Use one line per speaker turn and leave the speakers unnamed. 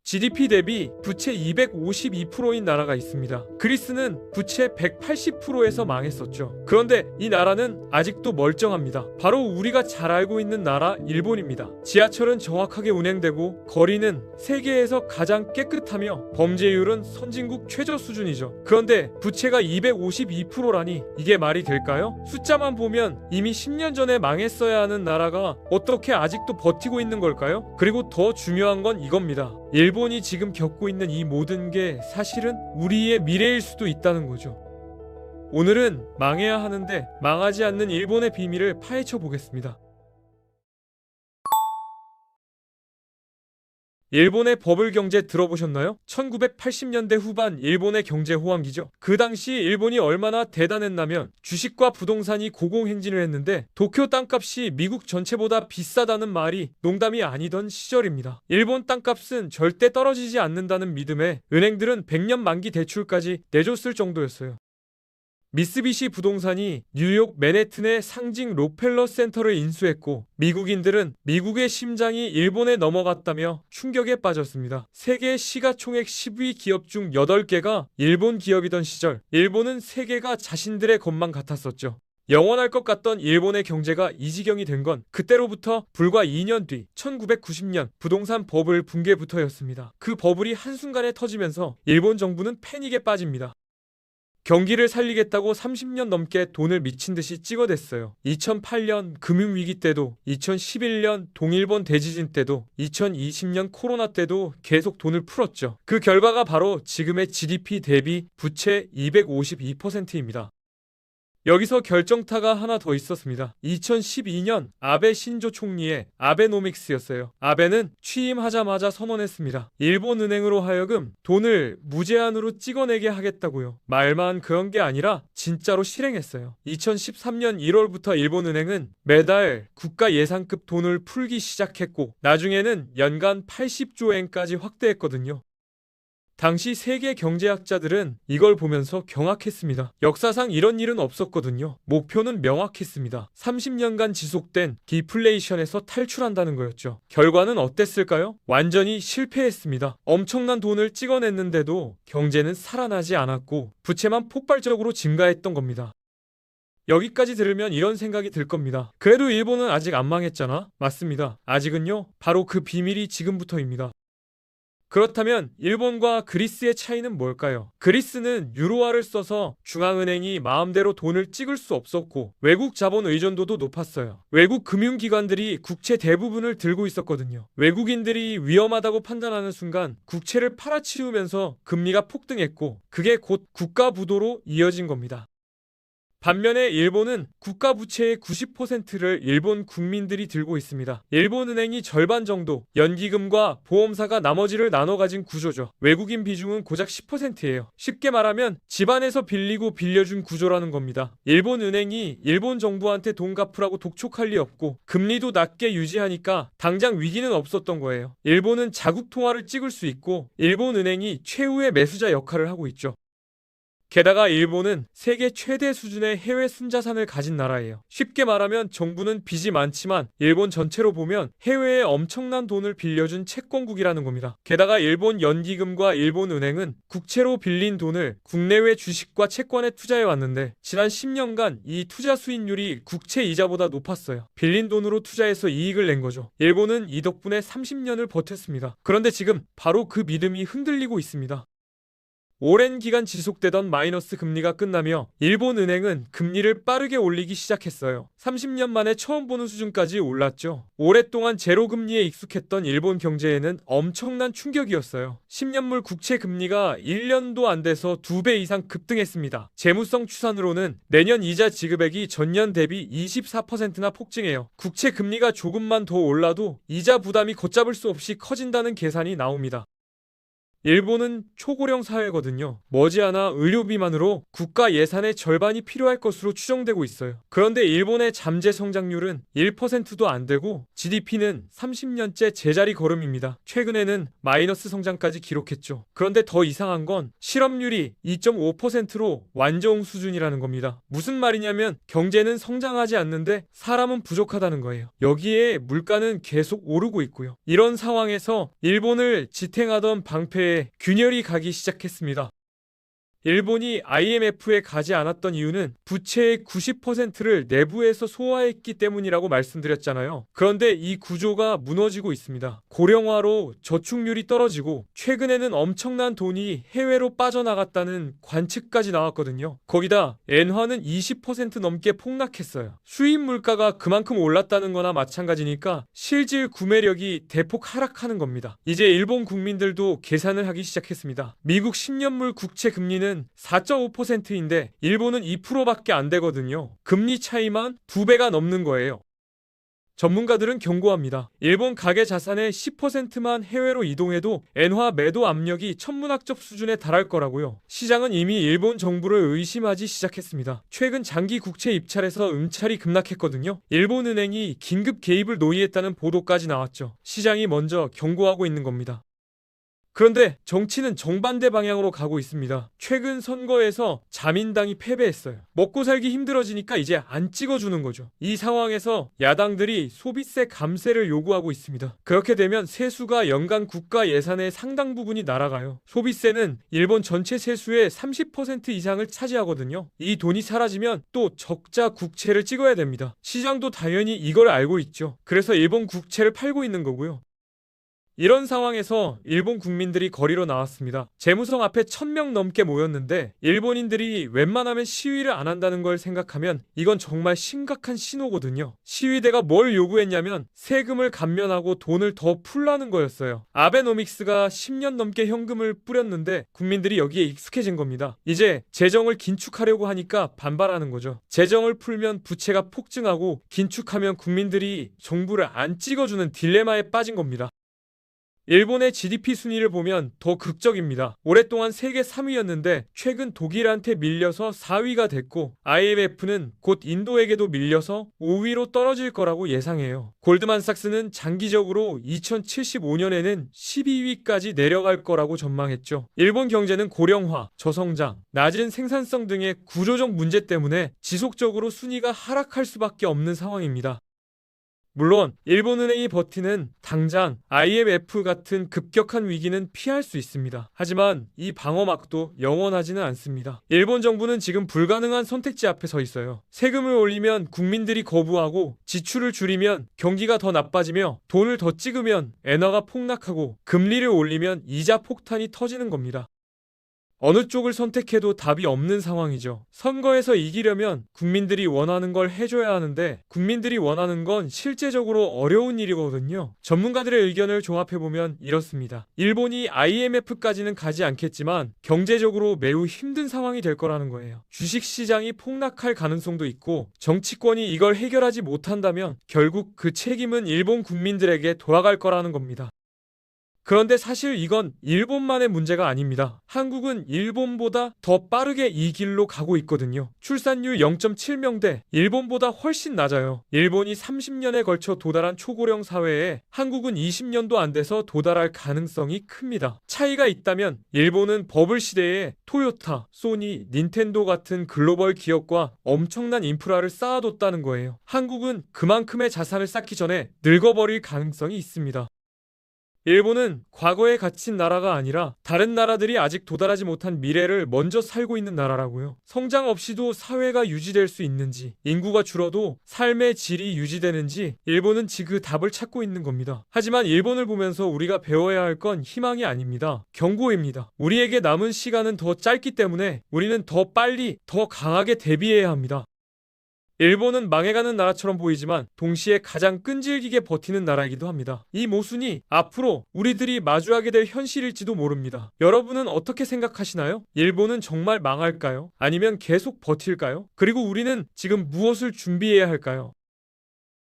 GDP 대비 부채 252%인 나라가 있습니다. 그리스는 부채 180%에서 망했었죠. 그런데 이 나라는 아직도 멀쩡합니다. 바로 우리가 잘 알고 있는 나라 일본입니다. 지하철은 정확하게 운행되고 거리는 세계에서 가장 깨끗하며 범죄율은 선진국 최저 수준이죠. 그런데 부채가 252%라니 이게 말이 될까요? 숫자만 보면 이미 10년 전에 망했어야 하는 나라가 어떻게 아직도 버티고 있는 걸까요? 그리고 더 중요한 건 이겁니다. 일본이 지금 겪고 있는 이 모든 게 사실은 우리의 미래일 수도 있다는 거죠. 오늘은 망해야 하는데 망하지 않는 일본의 비밀을 파헤쳐 보겠습니다. 일본의 버블 경제 들어보셨나요? 1980년대 후반 일본의 경제 호황기죠. 그 당시 일본이 얼마나 대단했냐면 주식과 부동산이 고공행진을 했는데 도쿄 땅값이 미국 전체보다 비싸다는 말이 농담이 아니던 시절입니다. 일본 땅값은 절대 떨어지지 않는다는 믿음에 은행들은 100년 만기 대출까지 내줬을 정도였어요. 미쓰비시 부동산이 뉴욕 맨해튼의 상징 록펠러 센터를 인수했고 미국인들은 미국의 심장이 일본에 넘어갔다며 충격에 빠졌습니다. 세계 시가총액 10위 기업 중 8개가 일본 기업이던 시절 일본은 세계가 자신들의 것만 같았었죠. 영원할 것 같던 일본의 경제가 이 지경이 된 건 그때로부터 불과 2년 뒤 1990년 부동산 버블 붕괴부터였습니다. 그 버블이 한순간에 터지면서 일본 정부는 패닉에 빠집니다. 경기를 살리겠다고 30년 넘게 돈을 미친 듯이 찍어댔어요. 2008년 금융위기 때도, 2011년 동일본 대지진 때도, 2020년 코로나 때도 계속 돈을 풀었죠. 그 결과가 바로 지금의 GDP 대비 부채 252%입니다. 여기서 결정타가 하나 더 있었습니다. 2012년 아베 신조 총리의 아베노믹스였어요. 아베는 취임하자마자 선언했습니다. 일본은행으로 하여금 돈을 무제한으로 찍어내게 하겠다고요. 말만 그런 게 아니라 진짜로 실행했어요. 2013년 1월부터 일본은행은 매달 국가 예산급 돈을 풀기 시작했고 나중에는 연간 80조 엔까지 확대했거든요. 당시 세계 경제학자들은 이걸 보면서 경악했습니다. 역사상 이런 일은 없었거든요. 목표는 명확했습니다. 30년간 지속된 디플레이션에서 탈출한다는 거였죠. 결과는 어땠을까요? 완전히 실패했습니다. 엄청난 돈을 찍어냈는데도 경제는 살아나지 않았고 부채만 폭발적으로 증가했던 겁니다. 여기까지 들으면 이런 생각이 들 겁니다. 그래도 일본은 아직 안 망했잖아? 맞습니다. 아직은요. 바로 그 비밀이 지금부터입니다. 그렇다면 일본과 그리스의 차이는 뭘까요? 그리스는 유로화를 써서 중앙은행이 마음대로 돈을 찍을 수 없었고 외국 자본 의존도도 높았어요. 외국 금융기관들이 국채 대부분을 들고 있었거든요. 외국인들이 위험하다고 판단하는 순간 국채를 팔아치우면서 금리가 폭등했고 그게 곧 국가 부도로 이어진 겁니다. 반면에 일본은 국가 부채의 90%를 일본 국민들이 들고 있습니다. 일본은행이 절반 정도, 연기금과 보험사가 나머지를 나눠 가진 구조죠. 외국인 비중은 고작 10%예요. 쉽게 말하면 집안에서 빌리고 빌려준 구조라는 겁니다. 일본은행이 일본 정부한테 돈 갚으라고 독촉할 리 없고 금리도 낮게 유지하니까 당장 위기는 없었던 거예요. 일본은 자국 통화를 찍을 수 있고 일본은행이 최후의 매수자 역할을 하고 있죠. 게다가 일본은 세계 최대 수준의 해외 순자산을 가진 나라예요. 쉽게 말하면 정부는 빚이 많지만 일본 전체로 보면 해외에 엄청난 돈을 빌려준 채권국이라는 겁니다. 게다가 일본 연기금과 일본 은행은 국채로 빌린 돈을 국내외 주식과 채권에 투자해 왔는데 지난 10년간 이 투자 수익률이 국채 이자보다 높았어요. 빌린 돈으로 투자해서 이익을 낸 거죠. 일본은 이 덕분에 30년을 버텼습니다. 그런데 지금 바로 그 믿음이 흔들리고 있습니다. 오랜 기간 지속되던 마이너스 금리가 끝나며 일본 은행은 금리를 빠르게 올리기 시작했어요. 30년 만에 처음 보는 수준까지 올랐죠. 오랫동안 제로 금리에 익숙했던 일본 경제에는 엄청난 충격이었어요. 10년물 국채 금리가 1년도 안 돼서 2배 이상 급등했습니다. 재무성 추산으로는 내년 이자 지급액이 전년 대비 24%나 폭증해요. 국채 금리가 조금만 더 올라도 이자 부담이 걷잡을 수 없이 커진다는 계산이 나옵니다. 일본은 초고령 사회거든요. 머지않아 의료비만으로 국가 예산의 절반이 필요할 것으로 추정되고 있어요. 그런데 일본의 잠재 성장률은 1%도 안 되고 GDP는 30년째 제자리 걸음입니다. 최근에는 마이너스 성장까지 기록했죠. 그런데 더 이상한 건 실업률이 2.5%로 완저옹 수준이라는 겁니다. 무슨 말이냐면 경제는 성장하지 않는데 사람은 부족하다는 거예요. 여기에 물가는 계속 오르고 있고요. 이런 상황에서 일본을 지탱하던 방패에 균열이 가기 시작했습니다. 일본이 IMF에 가지 않았던 이유는 부채의 90%를 내부에서 소화했기 때문이라고 말씀드렸잖아요. 그런데 이 구조가 무너지고 있습니다. 고령화로 저축률이 떨어지고 최근에는 엄청난 돈이 해외로 빠져나갔다는 관측까지 나왔거든요. 거기다 엔화는 20% 넘게 폭락했어요. 수입 물가가 그만큼 올랐다는 거나 마찬가지니까 실질 구매력이 대폭 하락하는 겁니다. 이제 일본 국민들도 계산을 하기 시작했습니다. 미국 10년물 국채 금리는 4.5%인데 일본은 2%밖에 안 되거든요. 금리 차이만 2배가 넘는 거예요. 전문가들은 경고합니다. 일본 가계 자산의 10%만 해외로 이동해도 엔화 매도 압력이 천문학적 수준에 달할 거라고요. 시장은 이미 일본 정부를 의심하기 시작했습니다. 최근 장기 국채 입찰에서 음찰이 급락했거든요. 일본 은행이 긴급 개입을 논의했다는 보도까지 나왔죠. 시장이 먼저 경고하고 있는 겁니다. 그런데 정치는 정반대 방향으로 가고 있습니다. 최근 선거에서 자민당이 패배했어요. 먹고 살기 힘들어지니까 이제 안 찍어주는 거죠. 이 상황에서 야당들이 소비세 감세를 요구하고 있습니다. 그렇게 되면 세수가 연간 국가 예산의 상당 부분이 날아가요. 소비세는 일본 전체 세수의 30% 이상을 차지하거든요. 이 돈이 사라지면 또 적자 국채를 찍어야 됩니다. 시장도 당연히 이걸 알고 있죠. 그래서 일본 국채를 팔고 있는 거고요. 이런 상황에서 일본 국민들이 거리로 나왔습니다. 재무성 앞에 1000명 넘게 모였는데 일본인들이 웬만하면 시위를 안 한다는 걸 생각하면 이건 정말 심각한 신호거든요. 시위대가 뭘 요구했냐면 세금을 감면하고 돈을 더 풀라는 거였어요. 아베노믹스가 10년 넘게 현금을 뿌렸는데 국민들이 여기에 익숙해진 겁니다. 이제 재정을 긴축하려고 하니까 반발하는 거죠. 재정을 풀면 부채가 폭증하고 긴축하면 국민들이 정부를 안 찍어주는 딜레마에 빠진 겁니다. 일본의 GDP 순위를 보면 더 극적입니다. 오랫동안 세계 3위였는데 최근 독일한테 밀려서 4위가 됐고 IMF는 곧 인도에게도 밀려서 5위로 떨어질 거라고 예상해요. 골드만삭스는 장기적으로 2075년에는 12위까지 내려갈 거라고 전망했죠. 일본 경제는 고령화, 저성장, 낮은 생산성 등의 구조적 문제 때문에 지속적으로 순위가 하락할 수밖에 없는 상황입니다. 물론 일본은행이 버티는 당장 IMF 같은 급격한 위기는 피할 수 있습니다. 하지만 이 방어막도 영원하지는 않습니다. 일본 정부는 지금 불가능한 선택지 앞에 서 있어요. 세금을 올리면 국민들이 거부하고 지출을 줄이면 경기가 더 나빠지며 돈을 더 찍으면 엔화가 폭락하고 금리를 올리면 이자 폭탄이 터지는 겁니다. 어느 쪽을 선택해도 답이 없는 상황이죠. 선거에서 이기려면 국민들이 원하는 걸 해줘야 하는데 국민들이 원하는 건 실제적으로 어려운 일이거든요. 전문가들의 의견을 종합해보면 이렇습니다. 일본이 IMF까지는 가지 않겠지만 경제적으로 매우 힘든 상황이 될 거라는 거예요. 주식시장이 폭락할 가능성도 있고 정치권이 이걸 해결하지 못한다면 결국 그 책임은 일본 국민들에게 돌아갈 거라는 겁니다. 그런데 사실 이건 일본만의 문제가 아닙니다. 한국은 일본보다 더 빠르게 이 길로 가고 있거든요. 출산율 0.7명대, 일본보다 훨씬 낮아요. 일본이 30년에 걸쳐 도달한 초고령 사회에 한국은 20년도 안 돼서 도달할 가능성이 큽니다. 차이가 있다면 일본은 버블 시대에 토요타, 소니, 닌텐도 같은 글로벌 기업과 엄청난 인프라를 쌓아뒀다는 거예요. 한국은 그만큼의 자산을 쌓기 전에 늙어버릴 가능성이 있습니다. 일본은 과거에 갇힌 나라가 아니라 다른 나라들이 아직 도달하지 못한 미래를 먼저 살고 있는 나라라고요. 성장 없이도 사회가 유지될 수 있는지, 인구가 줄어도 삶의 질이 유지되는지 일본은 지금 그 답을 찾고 있는 겁니다. 하지만 일본을 보면서 우리가 배워야 할 건 희망이 아닙니다. 경고입니다. 우리에게 남은 시간은 더 짧기 때문에 우리는 더 빨리, 더 강하게 대비해야 합니다. 일본은 망해가는 나라처럼 보이지만 동시에 가장 끈질기게 버티는 나라이기도 합니다. 이 모순이 앞으로 우리들이 마주하게 될 현실일지도 모릅니다. 여러분은 어떻게 생각하시나요? 일본은 정말 망할까요? 아니면 계속 버틸까요? 그리고 우리는 지금 무엇을 준비해야 할까요?